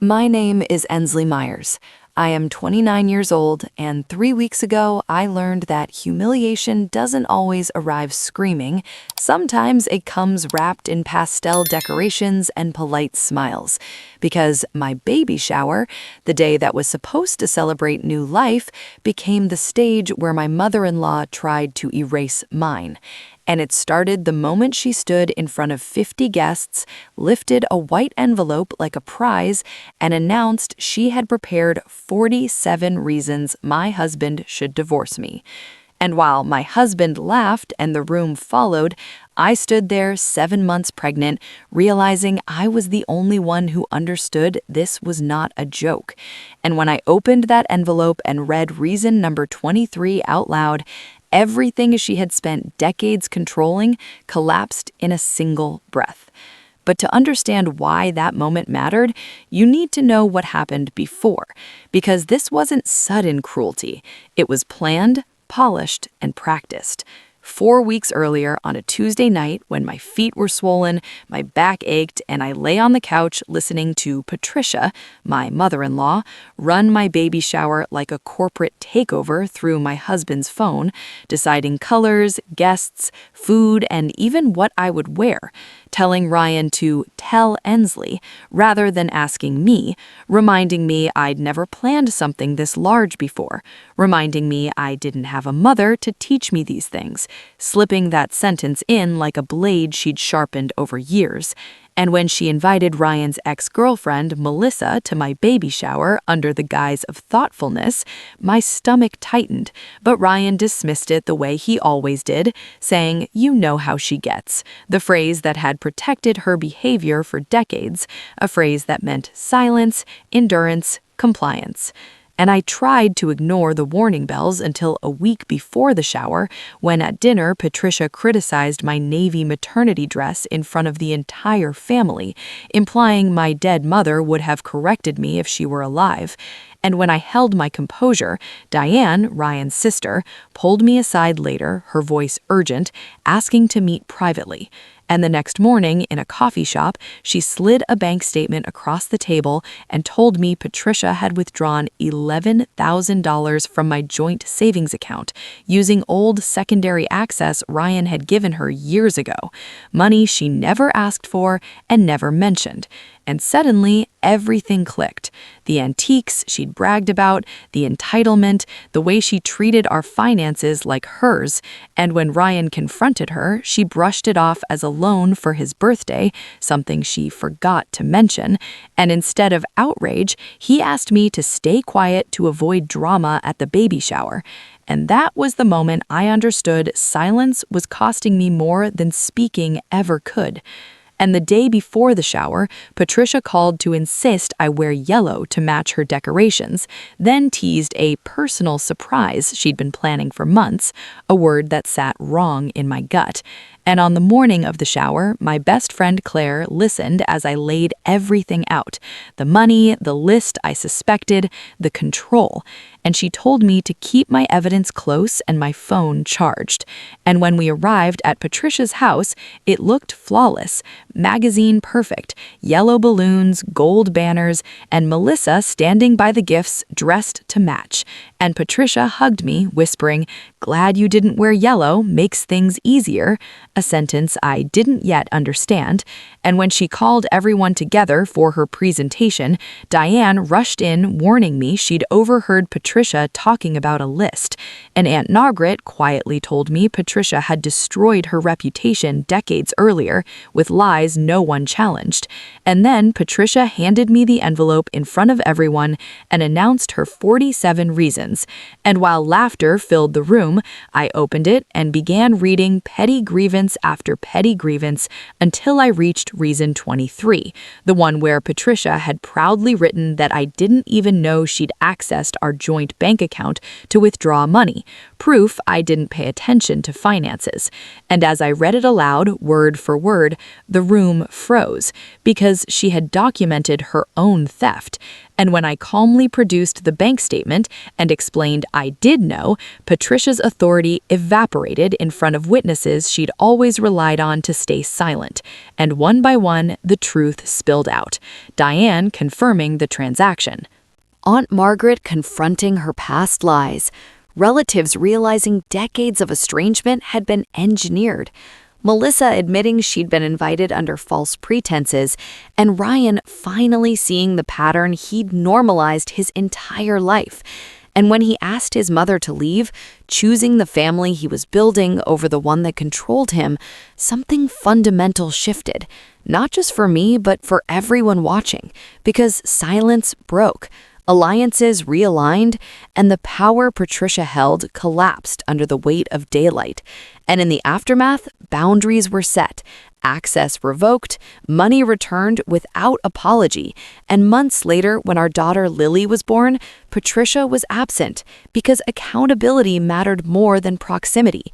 My name is Ensley Meyers. I am 29 years old, and 3 weeks ago, I learned that humiliation doesn't always arrive screaming. Sometimes it comes wrapped in pastel decorations and polite smiles. Because my baby shower, the day that was supposed to celebrate new life, became the stage where my mother-in-law tried to erase mine. And it started the moment she stood in front of 50 guests, lifted a white envelope like a prize, and announced she had prepared 47 reasons my husband should divorce me. And while my husband laughed and the room followed, I stood there 7 months pregnant, realizing I was the only one who understood this was not a joke. And when I opened that envelope and read reason number 23 out loud, everything she had spent decades controlling collapsed in a single breath. But to understand why that moment mattered, you need to know what happened before, because this wasn't sudden cruelty. It was planned, polished, and practiced. 4 weeks earlier, on a Tuesday night, when my feet were swollen, my back ached, and I lay on the couch listening to Patricia, my mother-in-law, run my baby shower like a corporate takeover through my husband's phone, deciding colors, guests, food, and even what I would wear, telling Ryan to tell Ensley rather than asking me, reminding me I'd never planned something this large before, reminding me I didn't have a mother to teach me these things, slipping that sentence in like a blade she'd sharpened over years. And when she invited Ryan's ex-girlfriend, Melissa, to my baby shower under the guise of thoughtfulness, my stomach tightened, but Ryan dismissed it the way he always did, saying, "You know how she gets," the phrase that had protected her behavior for decades, a phrase that meant silence, endurance, compliance. And I tried to ignore the warning bells until a week before the shower, when at dinner Patricia criticized my navy maternity dress in front of the entire family, implying my dead mother would have corrected me if she were alive. And when I held my composure, Diane, Ryan's sister, pulled me aside later, her voice urgent, asking to meet privately. And the next morning, in a coffee shop, she slid a bank statement across the table and told me Patricia had withdrawn $11,000 from my joint savings account, using old secondary access Ryan had given her years ago, money she never asked for and never mentioned. And suddenly, everything clicked. The antiques she'd bragged about, the entitlement, the way she treated our finances like hers, and when Ryan confronted her, she brushed it off as a loan for his birthday, something she forgot to mention, and instead of outrage, he asked me to stay quiet to avoid drama at the baby shower. And that was the moment I understood silence was costing me more than speaking ever could. And the day before the shower, Patricia called to insist I wear yellow to match her decorations, then teased a personal surprise she'd been planning for months, a word that sat wrong in my gut. And on the morning of the shower, my best friend Claire listened as I laid everything out, the money, the list I suspected, the control. And she told me to keep my evidence close and my phone charged. And when we arrived at Patricia's house, it looked flawless, magazine perfect, yellow balloons, gold banners, and Melissa standing by the gifts dressed to match. And Patricia hugged me, whispering, "Glad you didn't wear yellow, makes things easier," a sentence I didn't yet understand. And when she called everyone together for her presentation, Diane rushed in, warning me she'd overheard Patricia talking about a list. And Aunt Margaret quietly told me Patricia had destroyed her reputation decades earlier with lies no one challenged. And then Patricia handed me the envelope in front of everyone and announced her 47 reasons. And while laughter filled the room, I opened it and began reading petty grievance after petty grievance until I reached reason 23, the one where Patricia had proudly written that I didn't even know she'd accessed our joint bank account to withdraw money, proof I didn't pay attention to finances. And as I read it aloud, word for word, the room froze, because she had documented her own theft. And when I calmly produced the bank statement and explained "I did know," Patricia's authority evaporated in front of witnesses she'd always relied on to stay silent, and one by one, the truth spilled out, Diane confirming the transaction. Aunt Margaret confronting her past lies, relatives realizing decades of estrangement had been engineered, Melissa admitting she'd been invited under false pretenses, and Ryan finally seeing the pattern he'd normalized his entire life. And when he asked his mother to leave, choosing the family he was building over the one that controlled him, something fundamental shifted. Not just for me, but for everyone watching, because silence broke. Alliances realigned, and the power Patricia held collapsed under the weight of daylight. And in the aftermath, boundaries were set, access revoked, money returned without apology. And months later, when our daughter Lily was born, Patricia was absent because accountability mattered more than proximity.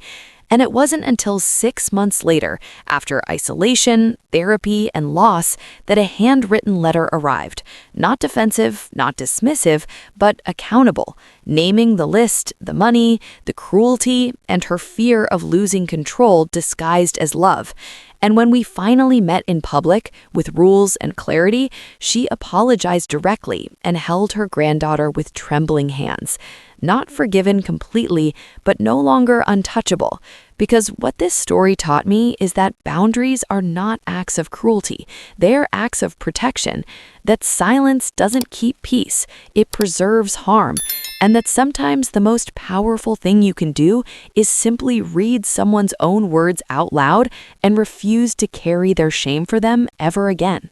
And it wasn't until 6 months later, after isolation, therapy, and loss, that a handwritten letter arrived. Not defensive, not dismissive, but accountable, naming the list, the money, the cruelty, and her fear of losing control disguised as love. And when we finally met in public, with rules and clarity, she apologized directly and held her granddaughter with trembling hands. Not forgiven completely, but no longer untouchable. Because what this story taught me is that boundaries are not acts of cruelty. They're acts of protection. That silence doesn't keep peace. It preserves harm. And that sometimes the most powerful thing you can do is simply read someone's own words out loud and refuse to carry their shame for them ever again.